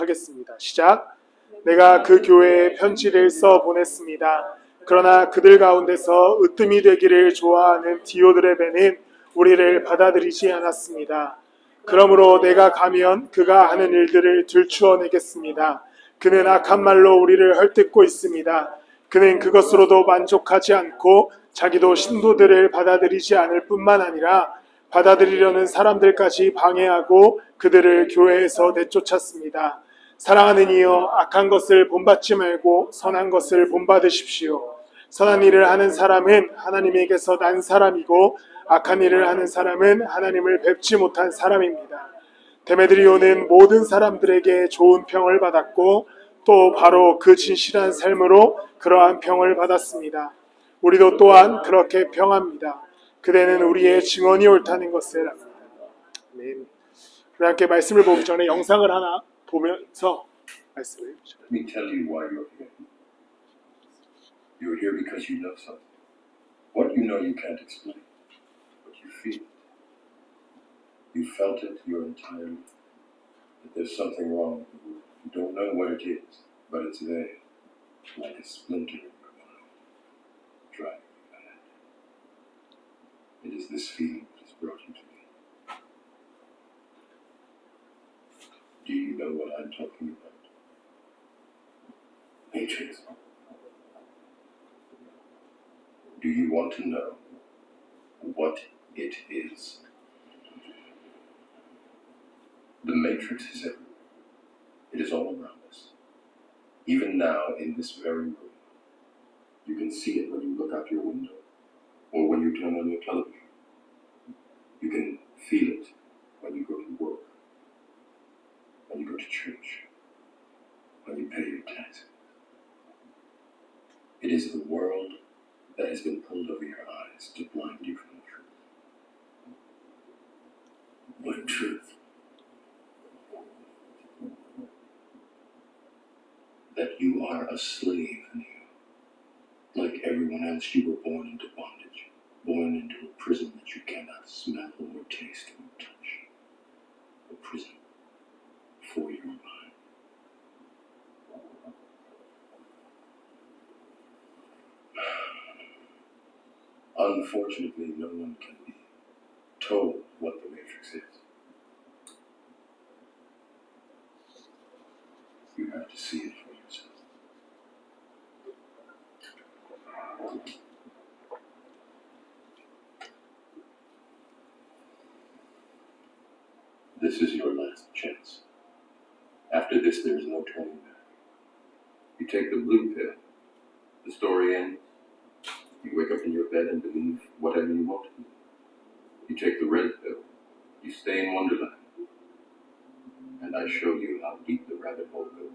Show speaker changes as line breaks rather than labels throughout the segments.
하겠습니다. 시작. 내가 그 교회에 편지를 써 보냈습니다. 그러나 그들 가운데서 으뜸이 되기를 좋아하는 디오드레베는 우리를 받아들이지 않았습니다. 그러므로 내가 가면 그가 하는 일들을 들추어내겠습니다. 그는 악한 말로 우리를 헐뜯고 있습니다. 그는 그것으로도 만족하지 않고 자기도 신도들을 받아들이지 않을 뿐만 아니라 받아들이려는 사람들까지 방해하고 그들을 교회에서 내쫓았습니다. 사랑하는 이여, 악한 것을 본받지 말고 선한 것을 본받으십시오. 선한 일을 하는 사람은 하나님에게서 난 사람이고 악한 일을 하는 사람은 하나님을 뵙지 못한 사람입니다. 데메드리오는 모든 사람들에게 좋은 평을 받았고 또 바로 그 진실한 삶으로 그러한 평을 받았습니다. 우리도 또한 그렇게 평합니다. 그대는 우리의 증언이 옳다는 것을 압니다. 아멘. 우리 함께 말씀을 보기 전에 영상을 하나 보면서 말씀을 해보죠.
Let me tell you why you're here. You're here because you know something. What you know you can't explain, but you feel it. You felt it your entire life. That there's something wrong. You don't know what it is, but it's there, like a splinter in your mind, driving you mad. It is this feeling that has brought you to me. Do you know what I'm talking about? Matrix. Do you want to know what it is? The Matrix is everywhere. It is all around us. Even now, in this very room. You can see it when you look out your window, or when you turn on your television. You can feel it when you go to work, when you go to church, when you pay your taxes. It is the world that has been pulled over your eyes to blind you from the truth. What truth? That you are a slave in you. Like everyone else, you were born into bondage, born into a prison that you cannot smell or taste or touch. A prison for your mind. Unfortunately, no one can be told what the Matrix is. You have to see it for yourself. This is your last chance. After this, there is no turning back. You take the blue pill, the story ends. You wake up in your bed and believe whatever you want to believe. You take the red pill, you stay in Wonderland, and I show you how deep the rabbit hole goes.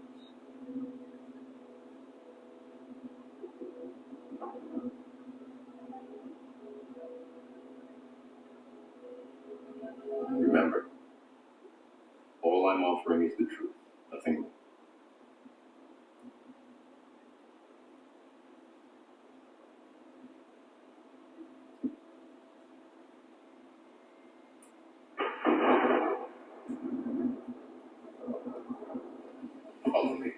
Remember, all I'm offering is the truth, nothing more. Follow me.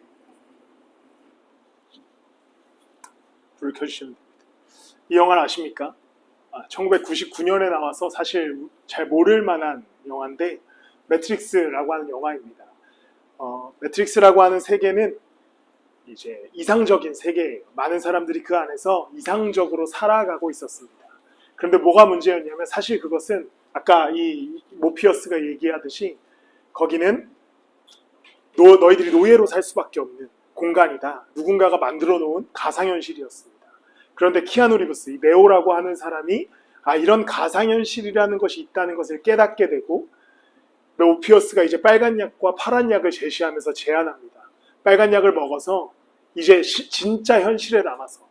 불 켜주시면 됩니다. 이 영화는 아십니까? 1999년에 나와서 사실 잘 모를 만한 영화인데 매트릭스라고 하는 영화입니다. 매트릭스라고 하는 세계는 이제 이상적인 세계예요. 많은 사람들이 그 안에서 이상적으로 살아가고 있었습니다. 그런데 뭐가 문제였냐면 사실 그것은 아까 이 모피어스가 얘기하듯이 거기는 너희들이 노예로 살 수밖에 없는 공간이다. 누군가가 만들어 놓은 가상현실이었습니다. 그런데 키아누 리브스, 이 네오라고 하는 사람이 이런 가상현실이라는 것이 있다는 것을 깨닫게 되고 모피어스가 이제 빨간 약과 파란 약을 제시하면서 제안합니다. 빨간 약을 먹어서 이제 진짜 현실에 남아서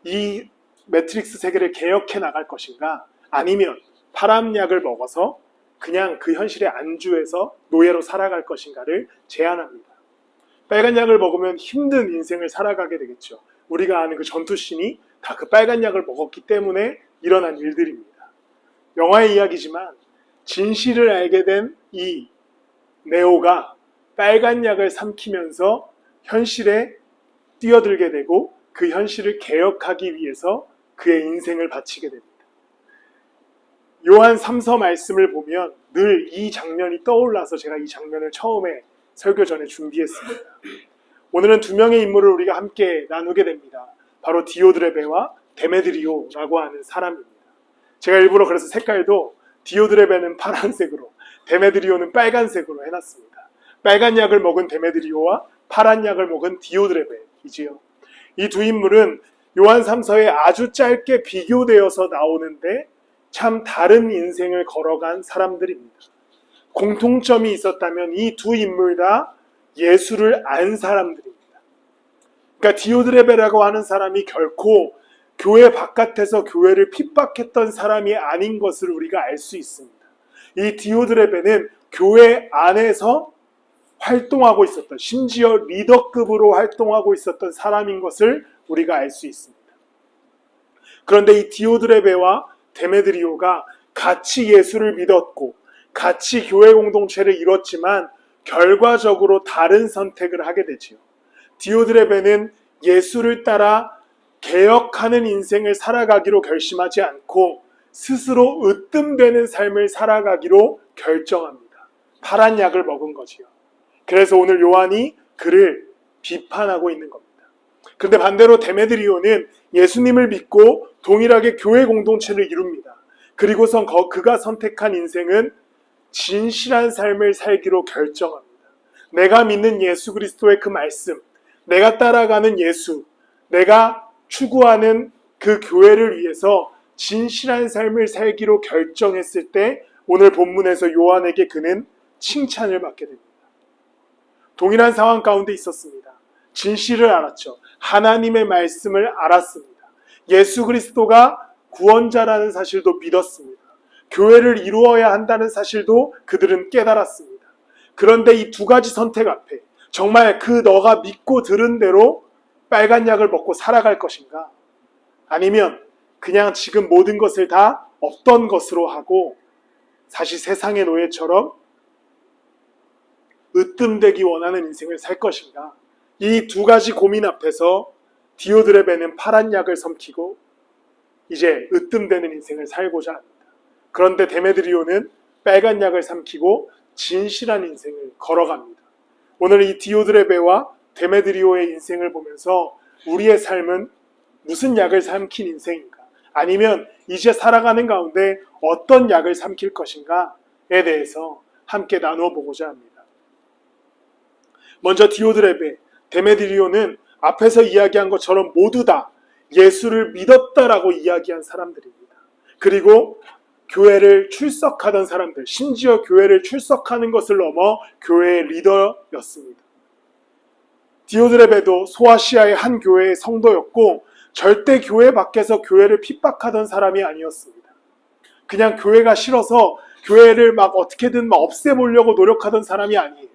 이 매트릭스 세계를 개혁해 나갈 것인가, 아니면 파란 약을 먹어서 그냥 그 현실에 안주해서 노예로 살아갈 것인가를 제안합니다. 빨간 약을 먹으면 힘든 인생을 살아가게 되겠죠. 우리가 아는 그 전투씬이 다 그 빨간 약을 먹었기 때문에 일어난 일들입니다. 영화의 이야기지만 진실을 알게 된 이 네오가 빨간 약을 삼키면서 현실에 뛰어들게 되고 그 현실을 개혁하기 위해서 그의 인생을 바치게 됩니다. 요한 3서 말씀을 보면 늘 이 장면이 떠올라서 제가 이 장면을 처음에 설교 전에 준비했습니다. 오늘은 두 명의 인물을 우리가 함께 나누게 됩니다. 바로 디오드레베와 데메드리오라고 하는 사람입니다. 제가 일부러 그래서 색깔도 디오드레베는 파란색으로 데메드리오는 빨간색으로 해놨습니다. 빨간 약을 먹은 데메드리오와 파란 약을 먹은 디오드레베이지요. 이 두 인물은 요한 3서에 아주 짧게 비교되어서 나오는데 참 다른 인생을 걸어간 사람들입니다. 공통점이 있었다면 이 두 인물 다 예수를 안 사람들입니다. 그러니까 디오드레베라고 하는 사람이 결코 교회 바깥에서 교회를 핍박했던 사람이 아닌 것을 우리가 알 수 있습니다. 이 디오드레베는 교회 안에서 활동하고 있었던, 심지어 리더급으로 활동하고 있었던 사람인 것을 우리가 알 수 있습니다. 그런데 이 디오드레베와 데메드리오가 같이 예수를 믿었고 같이 교회 공동체를 이뤘지만 결과적으로 다른 선택을 하게 되지요. 디오드레베는 예수를 따라 개혁하는 인생을 살아가기로 결심하지 않고 스스로 으뜸되는 삶을 살아가기로 결정합니다. 파란 약을 먹은 거지요. 그래서 오늘 요한이 그를 비판하고 있는 겁니다. 그런데 반대로 데메드리오는 예수님을 믿고 동일하게 교회 공동체를 이룹니다. 그리고선 그가 선택한 인생은 진실한 삶을 살기로 결정합니다. 내가 믿는 예수 그리스도의 그 말씀, 내가 따라가는 예수, 내가 추구하는 그 교회를 위해서 진실한 삶을 살기로 결정했을 때 오늘 본문에서 요한에게 그는 칭찬을 받게 됩니다. 동일한 상황 가운데 있었습니다. 진실을 알았죠. 하나님의 말씀을 알았습니다. 예수 그리스도가 구원자라는 사실도 믿었습니다. 교회를 이루어야 한다는 사실도 그들은 깨달았습니다. 그런데 이 두 가지 선택 앞에 정말 그 너가 믿고 들은 대로 빨간 약을 먹고 살아갈 것인가? 아니면 그냥 지금 모든 것을 다 없던 것으로 하고 사실 세상의 노예처럼 으뜸되기 원하는 인생을 살 것인가? 이 두 가지 고민 앞에서 디오드레베는 파란 약을 삼키고 이제 으뜸되는 인생을 살고자 합니다. 그런데 데메드리오는 빨간 약을 삼키고 진실한 인생을 걸어갑니다. 오늘 이 디오드레베와 데메드리오의 인생을 보면서 우리의 삶은 무슨 약을 삼킨 인생인가? 아니면 이제 살아가는 가운데 어떤 약을 삼킬 것인가에 대해서 함께 나누어 보고자 합니다. 먼저 디오드레베, 데메드리오는 앞에서 이야기한 것처럼 모두 다 예수를 믿었다라고 이야기한 사람들입니다. 그리고 교회를 출석하던 사람들, 심지어 교회를 출석하는 것을 넘어 교회의 리더였습니다. 디오드레베도 소아시아의 한 교회의 성도였고 절대 교회 밖에서 교회를 핍박하던 사람이 아니었습니다. 그냥 교회가 싫어서 교회를 막 어떻게든 막 없애보려고 노력하던 사람이 아니에요.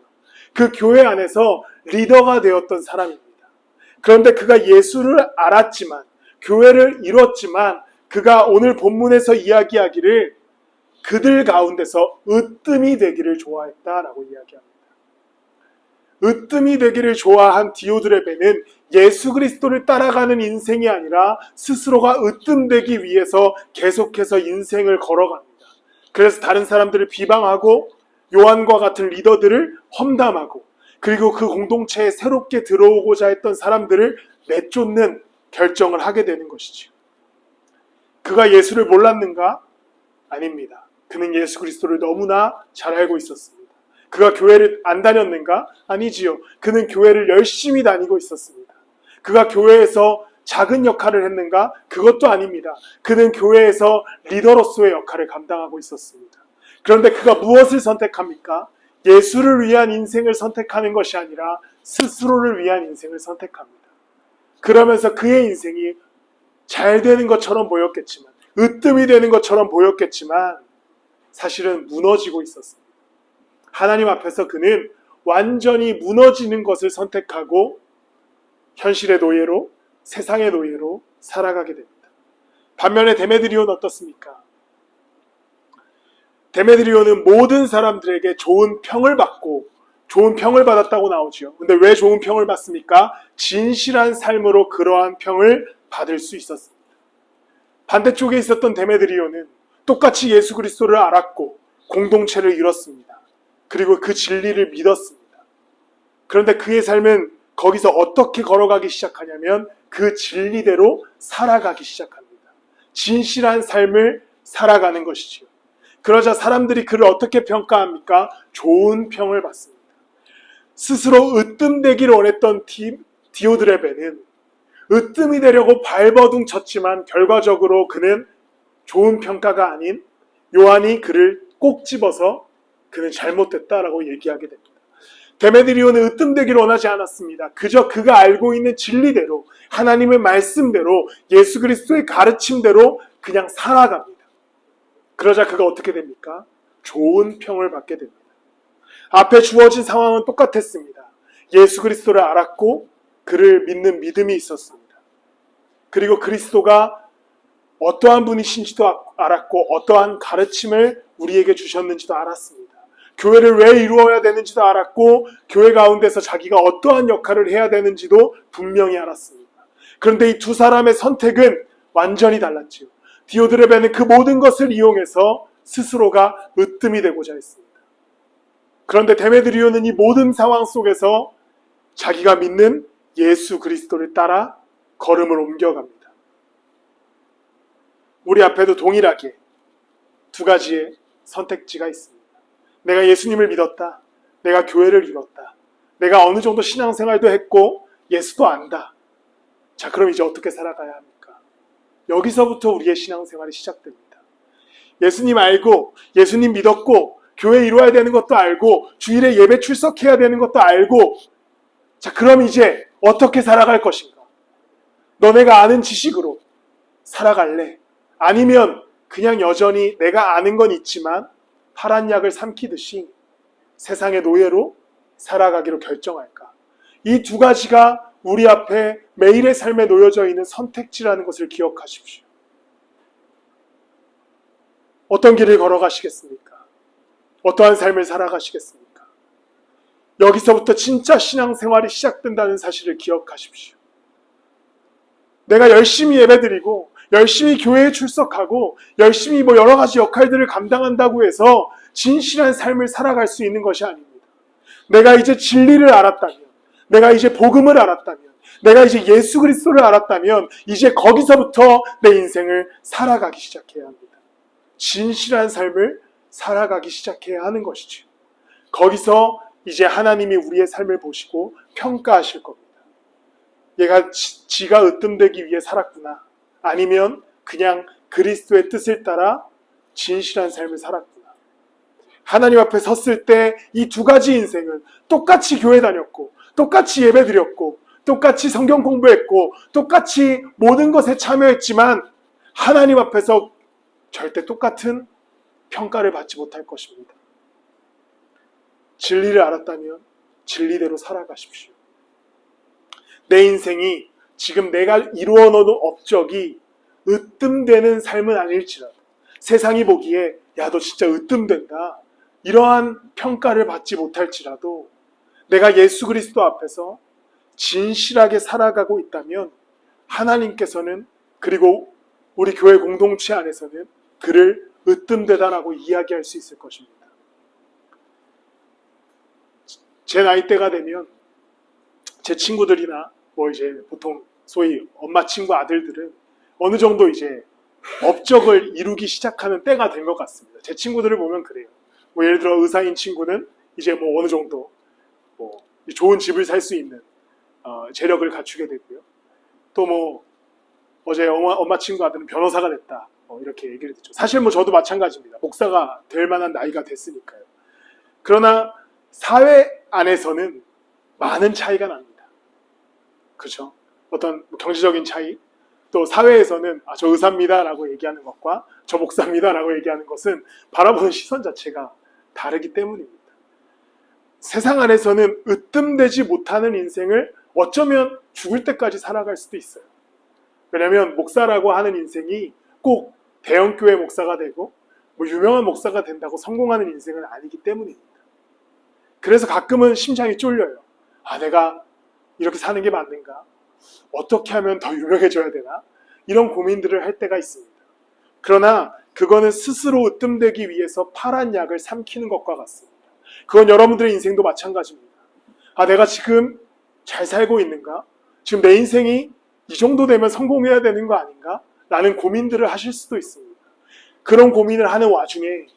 그 교회 안에서 리더가 되었던 사람입니다. 그런데 그가 예수를 알았지만, 교회를 이뤘지만 그가 오늘 본문에서 이야기하기를 그들 가운데서 으뜸이 되기를 좋아했다라고 이야기합니다. 으뜸이 되기를 좋아한 디오드레베는 예수 그리스도를 따라가는 인생이 아니라 스스로가 으뜸되기 위해서 계속해서 인생을 걸어갑니다. 그래서 다른 사람들을 비방하고 요한과 같은 리더들을 험담하고 그리고 그 공동체에 새롭게 들어오고자 했던 사람들을 내쫓는 결정을 하게 되는 것이죠. 그가 예수를 몰랐는가? 아닙니다. 그는 예수 그리스도를 너무나 잘 알고 있었습니다. 그가 교회를 안 다녔는가? 아니지요. 그는 교회를 열심히 다니고 있었습니다. 그가 교회에서 작은 역할을 했는가? 그것도 아닙니다. 그는 교회에서 리더로서의 역할을 감당하고 있었습니다. 그런데 그가 무엇을 선택합니까? 예수를 위한 인생을 선택하는 것이 아니라 스스로를 위한 인생을 선택합니다. 그러면서 그의 인생이 잘 되는 것처럼 보였겠지만, 으뜸이 되는 것처럼 보였겠지만 사실은 무너지고 있었습니다. 하나님 앞에서 그는 완전히 무너지는 것을 선택하고 현실의 노예로, 세상의 노예로 살아가게 됩니다. 반면에 데메드리오는 어떻습니까? 데메드리오는 모든 사람들에게 좋은 평을 받고 좋은 평을 받았다고 나오죠. 근데 왜 좋은 평을 받습니까? 진실한 삶으로 그러한 평을 받을 수 있었습니다. 반대쪽에 있었던 데메드리오는 똑같이 예수 그리스도를 알았고 공동체를 이뤘습니다. 그리고 그 진리를 믿었습니다. 그런데 그의 삶은 거기서 어떻게 걸어가기 시작하냐면 그 진리대로 살아가기 시작합니다. 진실한 삶을 살아가는 것이지요. 그러자 사람들이 그를 어떻게 평가합니까? 좋은 평을 받습니다. 스스로 으뜸되기를 원했던 디오드레베는 으뜸이 되려고 발버둥 쳤지만 결과적으로 그는 좋은 평가가 아닌 요한이 그를 꼭 집어서 그는 잘못됐다라고 얘기하게 됩니다. 데메드리오는 으뜸되기를 원하지 않았습니다. 그저 그가 알고 있는 진리대로 하나님의 말씀대로 예수 그리스도의 가르침대로 그냥 살아갑니다. 그러자 그가 어떻게 됩니까? 좋은 평을 받게 됩니다. 앞에 주어진 상황은 똑같았습니다. 예수 그리스도를 알았고 그를 믿는 믿음이 있었습니다. 그리고 그리스도가 어떠한 분이신지도 알았고 어떠한 가르침을 우리에게 주셨는지도 알았습니다. 교회를 왜 이루어야 되는지도 알았고 교회 가운데서 자기가 어떠한 역할을 해야 되는지도 분명히 알았습니다. 그런데 이 두 사람의 선택은 완전히 달랐지요. 디오드레베는 그 모든 것을 이용해서 스스로가 으뜸이 되고자 했습니다. 그런데 데메드리오는 이 모든 상황 속에서 자기가 믿는 예수 그리스도를 따라 걸음을 옮겨갑니다. 우리 앞에도 동일하게 두 가지의 선택지가 있습니다. 내가 예수님을 믿었다. 내가 교회를 이뤘다. 내가 어느 정도 신앙생활도 했고 예수도 안다. 자, 그럼 이제 어떻게 살아가야 합니까? 여기서부터 우리의 신앙생활이 시작됩니다. 예수님 알고 예수님 믿었고 교회 이루어야 되는 것도 알고 주일에 예배 출석해야 되는 것도 알고 자, 그럼 이제 어떻게 살아갈 것인가? 너네가 아는 지식으로 살아갈래? 아니면 그냥 여전히 내가 아는 건 있지만 파란 약을 삼키듯이 세상의 노예로 살아가기로 결정할까? 이 두 가지가 우리 앞에 매일의 삶에 놓여져 있는 선택지라는 것을 기억하십시오. 어떤 길을 걸어가시겠습니까? 어떠한 삶을 살아가시겠습니까? 여기서부터 진짜 신앙생활이 시작된다는 사실을 기억하십시오. 내가 열심히 예배드리고 열심히 교회에 출석하고 열심히 여러 가지 역할들을 감당한다고 해서 진실한 삶을 살아갈 수 있는 것이 아닙니다. 내가 이제 진리를 알았다면, 내가 이제 복음을 알았다면, 내가 이제 예수 그리스도를 알았다면 이제 거기서부터 내 인생을 살아가기 시작해야 합니다. 진실한 삶을 살아가기 시작해야 하는 것이죠. 거기서 이제 하나님이 우리의 삶을 보시고 평가하실 겁니다. 얘가 지가 으뜸되기 위해 살았구나. 아니면 그냥 그리스도의 뜻을 따라 진실한 삶을 살았구나. 하나님 앞에 섰을 때 이 두 가지 인생은 똑같이 교회 다녔고 똑같이 예배 드렸고 똑같이 성경 공부했고 똑같이 모든 것에 참여했지만 하나님 앞에서 절대 똑같은 평가를 받지 못할 것입니다. 진리를 알았다면 진리대로 살아가십시오. 내 인생이 지금 내가 이루어 놓은 업적이 으뜸되는 삶은 아닐지라도 세상이 보기에 야, 너 진짜 으뜸된다. 이러한 평가를 받지 못할지라도 내가 예수 그리스도 앞에서 진실하게 살아가고 있다면 하나님께서는 그리고 우리 교회 공동체 안에서는 그를 으뜸되다라고 이야기할 수 있을 것입니다. 제 나이대가 되면 제 친구들이나 이제 보통 소위 엄마 친구 아들들은 어느 정도 이제 업적을 이루기 시작하는 때가 된 것 같습니다. 제 친구들을 보면 그래요. 예를 들어 의사인 친구는 이제 어느 정도 좋은 집을 살 수 있는 재력을 갖추게 되고요. 또 어제 엄마 친구 아들은 변호사가 됐다. 이렇게 얘기를 듣죠. 사실 저도 마찬가지입니다. 목사가 될 만한 나이가 됐으니까요. 그러나 사회 안에서는 많은 차이가 납니다. 그렇죠? 어떤 경제적인 차이, 또 사회에서는 저 의사입니다 라고 얘기하는 것과 저 목사입니다 라고 얘기하는 것은 바라보는 시선 자체가 다르기 때문입니다. 세상 안에서는 으뜸되지 못하는 인생을 어쩌면 죽을 때까지 살아갈 수도 있어요. 왜냐하면 목사라고 하는 인생이 꼭 대형교회 목사가 되고 유명한 목사가 된다고 성공하는 인생은 아니기 때문입니다. 그래서 가끔은 심장이 쫄려요. 아, 내가 이렇게 사는 게 맞는가? 어떻게 하면 더 유명해져야 되나? 이런 고민들을 할 때가 있습니다. 그러나 그거는 스스로 으뜸되기 위해서 파란 약을 삼키는 것과 같습니다. 그건 여러분들의 인생도 마찬가지입니다. 아, 내가 지금 잘 살고 있는가? 지금 내 인생이 이 정도 되면 성공해야 되는 거 아닌가? 라는 고민들을 하실 수도 있습니다. 그런 고민을 하는 와중에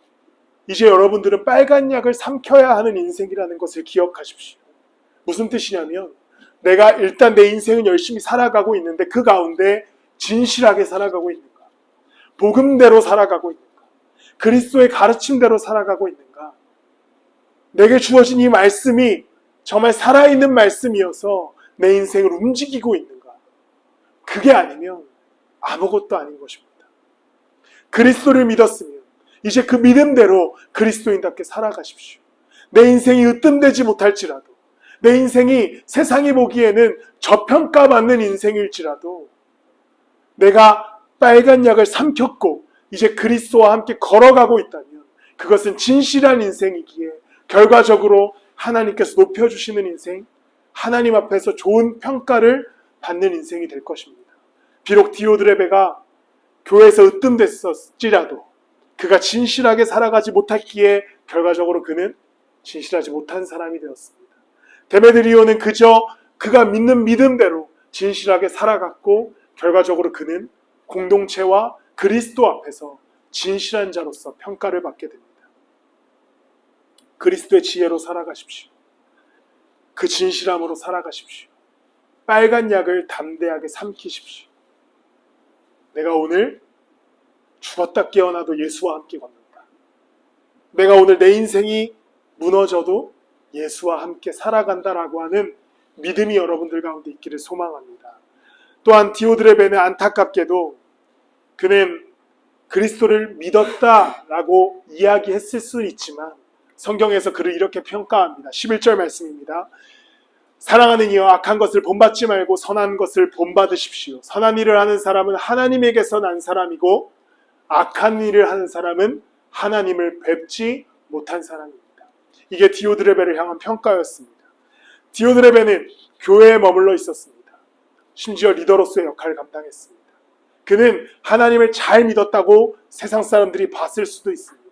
이제 여러분들은 빨간 약을 삼켜야 하는 인생이라는 것을 기억하십시오. 무슨 뜻이냐면 내가 일단 내 인생은 열심히 살아가고 있는데 그 가운데 진실하게 살아가고 있는가? 복음대로 살아가고 있는가? 그리스도의 가르침대로 살아가고 있는가? 내게 주어진 이 말씀이 정말 살아있는 말씀이어서 내 인생을 움직이고 있는가? 그게 아니면 아무것도 아닌 것입니다. 그리스도를 믿었으면 이제 그 믿음대로 그리스도인답게 살아가십시오. 내 인생이 으뜸되지 못할지라도, 내 인생이 세상이 보기에는 저평가받는 인생일지라도 내가 빨간 약을 삼켰고 이제 그리스도와 함께 걸어가고 있다면 그것은 진실한 인생이기에 결과적으로 하나님께서 높여주시는 인생, 하나님 앞에서 좋은 평가를 받는 인생이 될 것입니다. 비록 디오드레베가 교회에서 으뜸됐을지라도 그가 진실하게 살아가지 못했기에 결과적으로 그는 진실하지 못한 사람이 되었습니다. 데메드리오는 그저 그가 믿는 믿음대로 진실하게 살아갔고 결과적으로 그는 공동체와 그리스도 앞에서 진실한 자로서 평가를 받게 됩니다. 그리스도의 지혜로 살아가십시오. 그 진실함으로 살아가십시오. 빨간 약을 담대하게 삼키십시오. 내가 오늘 죽었다 깨어나도 예수와 함께 걷는다. 내가 오늘 내 인생이 무너져도 예수와 함께 살아간다라고 하는 믿음이 여러분들 가운데 있기를 소망합니다. 또한 디오드레베는 안타깝게도 그는 그리스도를 믿었다라고 이야기했을 수 있지만 성경에서 그를 이렇게 평가합니다. 11절 말씀입니다. 사랑하는 이여 악한 것을 본받지 말고 선한 것을 본받으십시오. 선한 일을 하는 사람은 하나님에게서 난 사람이고 악한 일을 하는 사람은 하나님을 뵙지 못한 사람입니다. 이게 디오드레베를 향한 평가였습니다. 디오드레베는 교회에 머물러 있었습니다. 심지어 리더로서의 역할을 감당했습니다. 그는 하나님을 잘 믿었다고 세상 사람들이 봤을 수도 있습니다.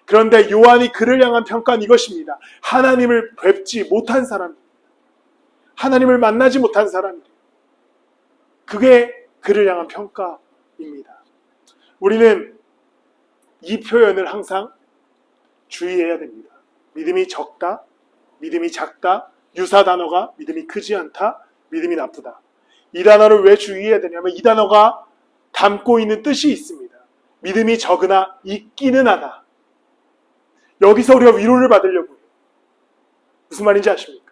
그런데 요한이 그를 향한 평가는 이것입니다. 하나님을 뵙지 못한 사람입니다. 하나님을 만나지 못한 사람입니다. 그게 그를 향한 평가입니다. 우리는 이 표현을 항상 주의해야 됩니다. 믿음이 적다, 믿음이 작다, 유사 단어가 믿음이 크지 않다, 믿음이 나쁘다. 이 단어를 왜 주의해야 되냐면 이 단어가 담고 있는 뜻이 있습니다. 믿음이 적으나 있기는 하다. 여기서 우리가 위로를 받으려고 해요. 무슨 말인지 아십니까?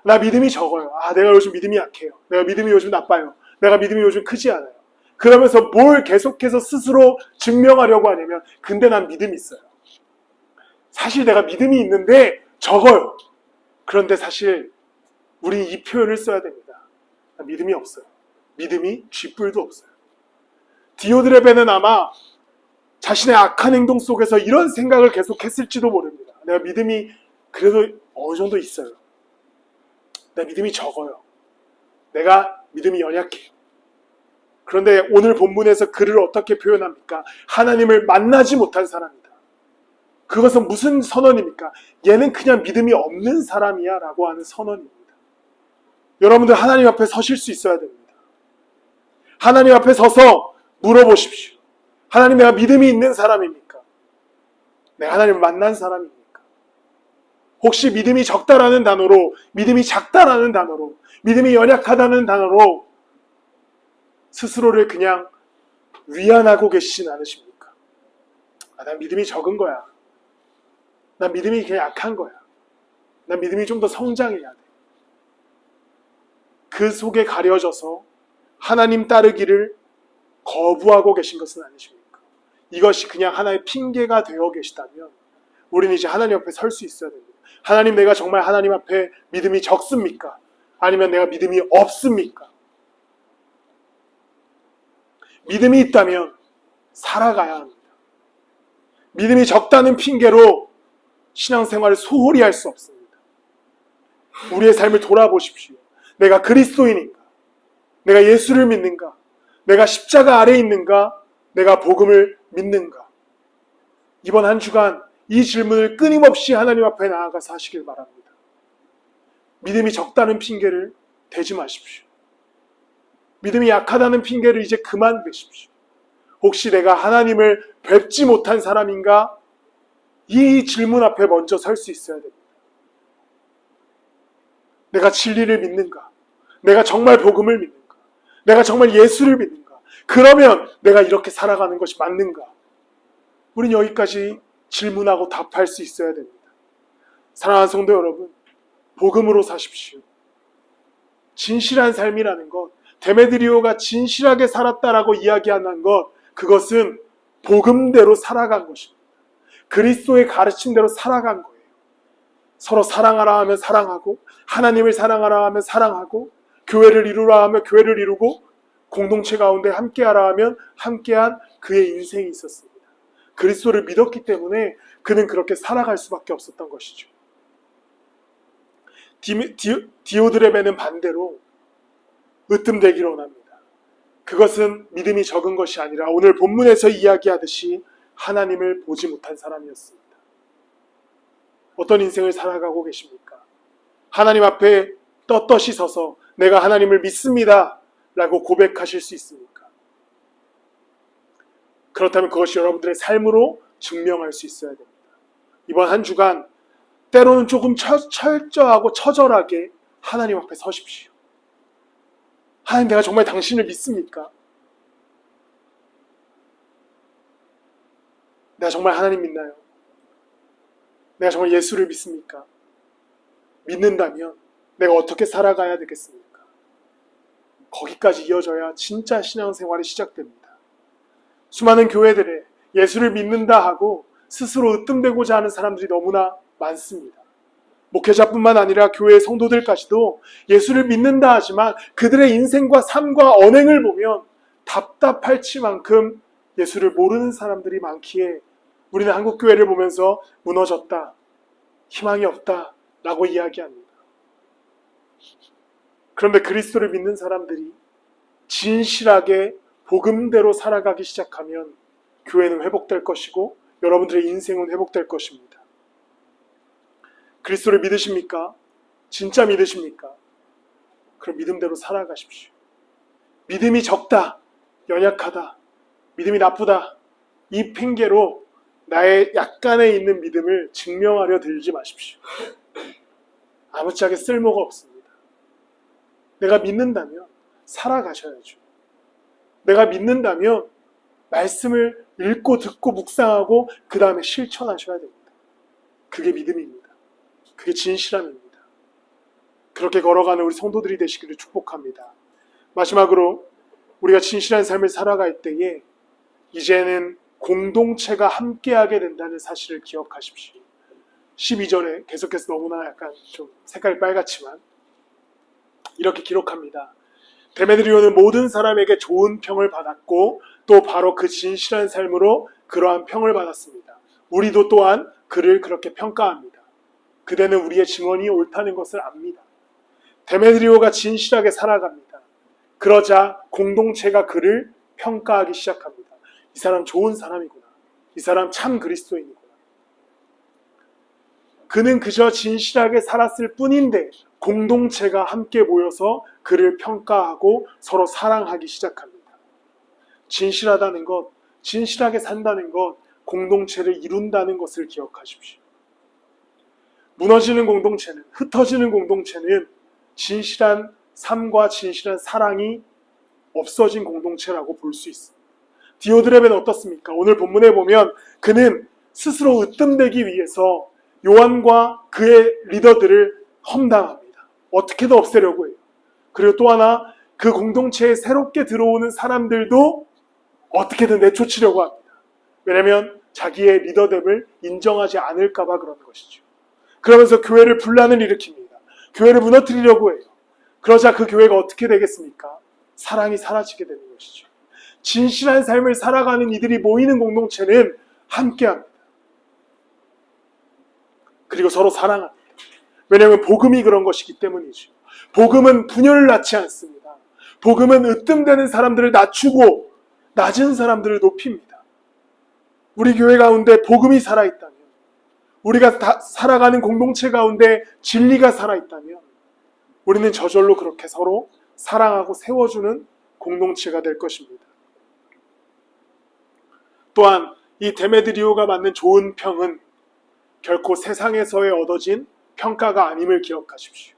나 믿음이 적어요. 아, 내가 요즘 믿음이 약해요. 내가 믿음이 요즘 나빠요. 내가 믿음이 요즘 크지 않아요. 그러면서 뭘 계속해서 스스로 증명하려고 하냐면 근데 난 믿음이 있어요. 사실 내가 믿음이 있는데 적어요. 그런데 사실 우리는 이 표현을 써야 됩니다. 나 믿음이 없어요. 믿음이 쥐뿔도 없어요. 디오드레베는 아마 자신의 악한 행동 속에서 이런 생각을 계속했을지도 모릅니다. 내가 믿음이 그래도 어느 정도 있어요. 내 믿음이 적어요. 내가 믿음이 연약해요. 그런데 오늘 본문에서 그를 어떻게 표현합니까? 하나님을 만나지 못한 사람이다. 그것은 무슨 선언입니까? 얘는 그냥 믿음이 없는 사람이야 라고 하는 선언입니다. 여러분들 하나님 앞에 서실 수 있어야 됩니다. 하나님 앞에 서서 물어보십시오. 하나님, 내가 믿음이 있는 사람입니까? 내가 하나님을 만난 사람입니까? 혹시 믿음이 적다라는 단어로, 믿음이 작다라는 단어로, 믿음이 연약하다는 단어로 스스로를 그냥 위안하고 계시진 않으십니까? 아, 난 믿음이 적은 거야. 난 믿음이 그냥 약한 거야. 난 믿음이 좀 더 성장해야 돼. 그 속에 가려져서 하나님 따르기를 거부하고 계신 것은 아니십니까? 이것이 그냥 하나의 핑계가 되어 계시다면 우리는 이제 하나님 앞에 설 수 있어야 됩니다. 하나님, 내가 정말 하나님 앞에 믿음이 적습니까? 아니면 내가 믿음이 없습니까? 믿음이 있다면 살아가야 합니다. 믿음이 적다는 핑계로 신앙생활을 소홀히 할 수 없습니다. 우리의 삶을 돌아보십시오. 내가 그리스도인인가? 내가 예수를 믿는가? 내가 십자가 아래에 있는가? 내가 복음을 믿는가? 이번 한 주간 이 질문을 끊임없이 하나님 앞에 나아가서 하시길 바랍니다. 믿음이 적다는 핑계를 대지 마십시오. 믿음이 약하다는 핑계를 이제 그만 대십시오. 혹시 내가 하나님을 뵙지 못한 사람인가? 이 질문 앞에 먼저 설 수 있어야 됩니다. 내가 진리를 믿는가? 내가 정말 복음을 믿는가? 내가 정말 예수를 믿는가? 그러면 내가 이렇게 살아가는 것이 맞는가? 우린 여기까지 질문하고 답할 수 있어야 됩니다. 사랑하는 성도 여러분, 복음으로 사십시오. 진실한 삶이라는 것, 데메드리오가 진실하게 살았다라고 이야기하는 것, 그것은 복음대로 살아간 것입니다. 그리스도의 가르침대로 살아간 거예요. 서로 사랑하라 하면 사랑하고, 하나님을 사랑하라 하면 사랑하고, 교회를 이루라 하면 교회를 이루고, 공동체 가운데 함께하라 하면 함께한 그의 인생이 있었습니다. 그리스도를 믿었기 때문에 그는 그렇게 살아갈 수밖에 없었던 것이죠. 디오드레베는 반대로 으뜸되기를 원합니다. 그것은 믿음이 적은 것이 아니라 오늘 본문에서 이야기하듯이 하나님을 보지 못한 사람이었습니다. 어떤 인생을 살아가고 계십니까? 하나님 앞에 떳떳이 서서 내가 하나님을 믿습니다 라고 고백하실 수 있습니까? 그렇다면 그것이 여러분들의 삶으로 증명할 수 있어야 됩니다. 이번 한 주간 때로는 조금 철저하고 처절하게 하나님 앞에 서십시오. 하나님, 내가 정말 당신을 믿습니까? 내가 정말 하나님 믿나요? 내가 정말 예수를 믿습니까? 믿는다면 내가 어떻게 살아가야 되겠습니까? 거기까지 이어져야 진짜 신앙생활이 시작됩니다. 수많은 교회들에 예수를 믿는다 하고 스스로 으뜸되고자 하는 사람들이 너무나 많습니다. 목회자뿐만 아니라 교회의 성도들까지도 예수를 믿는다 하지만 그들의 인생과 삶과 언행을 보면 답답할지만큼 예수를 모르는 사람들이 많기에 우리는 한국교회를 보면서 무너졌다, 희망이 없다 라고 이야기합니다. 그런데 그리스도를 믿는 사람들이 진실하게 복음대로 살아가기 시작하면 교회는 회복될 것이고 여러분들의 인생은 회복될 것입니다. 그리스도를 믿으십니까? 진짜 믿으십니까? 그럼 믿음대로 살아가십시오. 믿음이 적다, 연약하다, 믿음이 나쁘다, 이 핑계로 나의 약간에 있는 믿음을 증명하려 들지 마십시오. 아무짝에 쓸모가 없습니다. 내가 믿는다면 살아가셔야죠. 내가 믿는다면 말씀을 읽고 듣고 묵상하고 그 다음에 실천하셔야 됩니다. 그게 믿음입니다. 그게 진실함입니다. 그렇게 걸어가는 우리 성도들이 되시기를 축복합니다. 마지막으로 우리가 진실한 삶을 살아갈 때에 이제는 공동체가 함께하게 된다는 사실을 기억하십시오. 12절에 계속해서 너무나 약간 좀 색깔이 빨갛지만 이렇게 기록합니다. 데메드리오는 모든 사람에게 좋은 평을 받았고 또 바로 그 진실한 삶으로 그러한 평을 받았습니다. 우리도 또한 그를 그렇게 평가합니다. 그대는 우리의 증언이 옳다는 것을 압니다. 데메드리오가 진실하게 살아갑니다. 그러자 공동체가 그를 평가하기 시작합니다. 이 사람 좋은 사람이구나. 이 사람 참 그리스도인이구나. 그는 그저 진실하게 살았을 뿐인데 공동체가 함께 모여서 그를 평가하고 서로 사랑하기 시작합니다. 진실하다는 것, 진실하게 산다는 것, 공동체를 이룬다는 것을 기억하십시오. 무너지는 공동체는, 흩어지는 공동체는 진실한 삶과 진실한 사랑이 없어진 공동체라고 볼 수 있습니다. 디오드레베는 어떻습니까? 오늘 본문에 보면 그는 스스로 으뜸되기 위해서 요한과 그의 리더들을 험담합니다. 어떻게든 없애려고 해요. 그리고 또 하나, 그 공동체에 새롭게 들어오는 사람들도 어떻게든 내쫓으려고 합니다. 왜냐하면 자기의 리더됨을 인정하지 않을까 봐 그러는 것이죠. 그러면서 교회를 분란을 일으킵니다. 교회를 무너뜨리려고 해요. 그러자 그 교회가 어떻게 되겠습니까? 사랑이 사라지게 되는 것이죠. 진실한 삶을 살아가는 이들이 모이는 공동체는 함께합니다. 그리고 서로 사랑합니다. 왜냐하면 복음이 그런 것이기 때문이죠. 복음은 분열을 낳지 않습니다. 복음은 으뜸되는 사람들을 낮추고 낮은 사람들을 높입니다. 우리 교회 가운데 복음이 살아있다면, 우리가 살아가는 공동체 가운데 진리가 살아있다면 우리는 저절로 그렇게 서로 사랑하고 세워주는 공동체가 될 것입니다. 또한 이 데메드리오가 받는 좋은 평은 결코 세상에서의 얻어진 평가가 아님을 기억하십시오.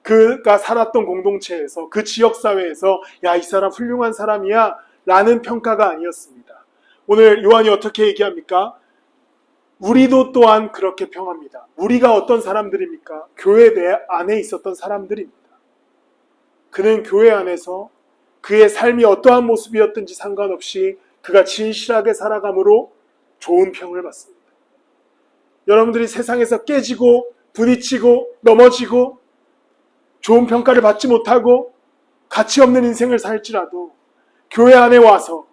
그가 살았던 공동체에서, 그 지역사회에서 야, 이 사람 훌륭한 사람이야 라는 평가가 아니었습니다. 오늘 요한이 어떻게 얘기합니까? 우리도 또한 그렇게 평합니다. 우리가 어떤 사람들입니까? 교회 내 안에 있었던 사람들입니다. 그는 교회 안에서 그의 삶이 어떠한 모습이었든지 상관없이 그가 진실하게 살아감으로 좋은 평을 받습니다. 여러분들이 세상에서 깨지고 부딪히고 넘어지고 좋은 평가를 받지 못하고 가치 없는 인생을 살지라도 교회 안에 와서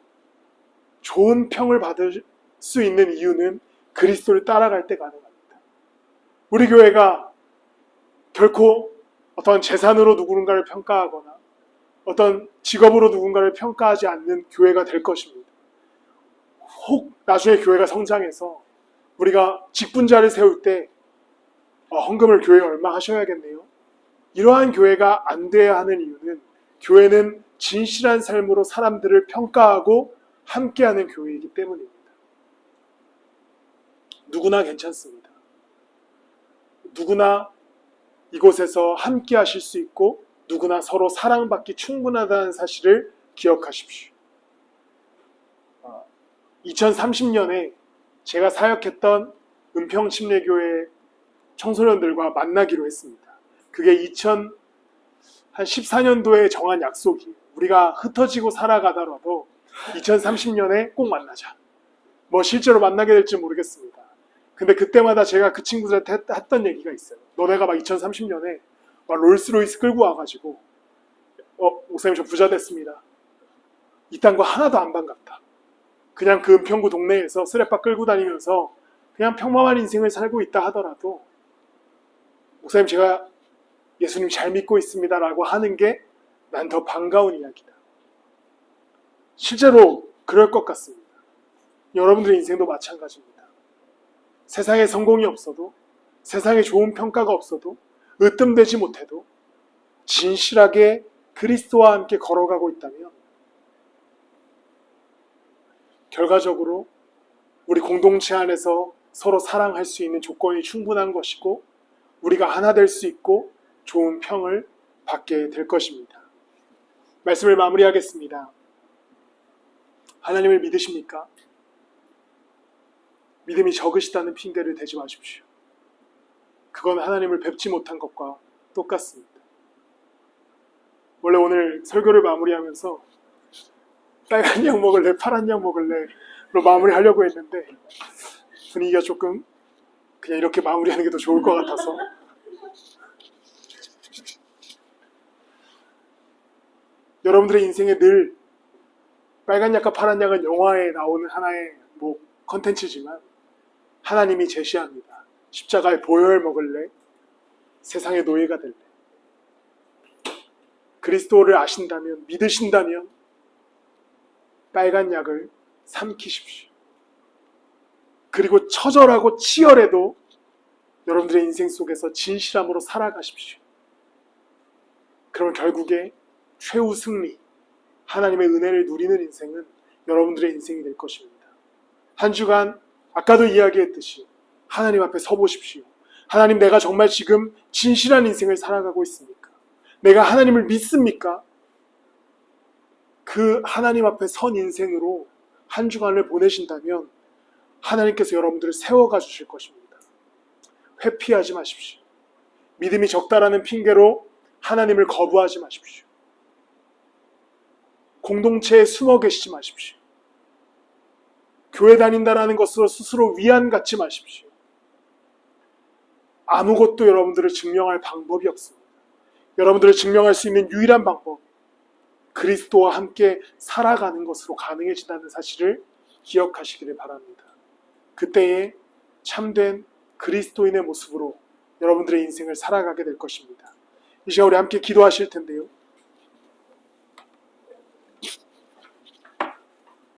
좋은 평을 받을 수 있는 이유는 그리스도를 따라갈 때 가능합니다. 우리 교회가 결코 어떤 재산으로 누군가를 평가하거나 어떤 직업으로 누군가를 평가하지 않는 교회가 될 것입니다. 혹 나중에 교회가 성장해서 우리가 직분자를 세울 때 헌금을 교회에 얼마 하셔야겠네요. 이러한 교회가 안 돼야 하는 이유는 교회는 진실한 삶으로 사람들을 평가하고 함께하는 교회이기 때문입니다. 누구나 괜찮습니다. 누구나 이곳에서 함께 하실 수 있고 누구나 서로 사랑받기 충분하다는 사실을 기억하십시오. 2030년에 제가 사역했던 은평침례교회 청소년들과 만나기로 했습니다. 그게 2014년도에 정한 약속이, 우리가 흩어지고 살아가더라도 2030년에 꼭 만나자. 뭐 실제로 만나게 될지 모르겠습니다. 근데 그때마다 제가 그 친구들한테 했던 얘기가 있어요. 너네가 막 2030년에 막 롤스로이스 끌고 와가지고 목사님 저 부자 됐습니다. 이딴 거 하나도 안 반갑다. 그냥 그 은평구 동네에서 쓰레빠 끌고 다니면서 그냥 평범한 인생을 살고 있다 하더라도 목사님 제가 예수님 잘 믿고 있습니다 라고 하는 게 난 더 반가운 이야기다. 실제로 그럴 것 같습니다. 여러분들의 인생도 마찬가지입니다. 세상에 성공이 없어도, 세상에 좋은 평가가 없어도, 으뜸되지 못해도 진실하게 그리스도와 함께 걸어가고 있다면 결과적으로 우리 공동체 안에서 서로 사랑할 수 있는 조건이 충분한 것이고 우리가 하나 될 수 있고 좋은 평을 받게 될 것입니다. 말씀을 마무리하겠습니다. 하나님을 믿으십니까? 믿음이 적으시다는 핑계를 대지 마십시오. 그건 하나님을 뵙지 못한 것과 똑같습니다. 원래 오늘 설교를 마무리하면서 빨간 약 먹을래, 파란 약 먹을래로 마무리하려고 했는데 분위기가 조금 그냥 이렇게 마무리하는 게 더 좋을 것 같아서 여러분들의 인생에 늘 빨간 약과 파란 약은 영화에 나오는 하나의 컨텐츠지만 하나님이 제시합니다. 십자가의 보혈 먹을래? 세상의 노예가 될래? 그리스도를 아신다면, 믿으신다면 빨간 약을 삼키십시오. 그리고 처절하고 치열해도 여러분들의 인생 속에서 진실함으로 살아가십시오. 그럼 결국에 최후 승리, 하나님의 은혜를 누리는 인생은 여러분들의 인생이 될 것입니다. 한 주간 아까도 이야기했듯이 하나님 앞에 서보십시오. 하나님, 내가 정말 지금 진실한 인생을 살아가고 있습니까? 내가 하나님을 믿습니까? 그 하나님 앞에 선 인생으로 한 주간을 보내신다면 하나님께서 여러분들을 세워가 주실 것입니다. 회피하지 마십시오. 믿음이 적다라는 핑계로 하나님을 거부하지 마십시오. 공동체에 숨어 계시지 마십시오. 교회 다닌다라는 것으로 스스로 위안 갖지 마십시오. 아무것도 여러분들을 증명할 방법이 없습니다. 여러분들을 증명할 수 있는 유일한 방법, 그리스도와 함께 살아가는 것으로 가능해진다는 사실을 기억하시기를 바랍니다. 그때에 참된 그리스도인의 모습으로 여러분들의 인생을 살아가게 될 것입니다. 이 시간 우리 함께 기도하실 텐데요.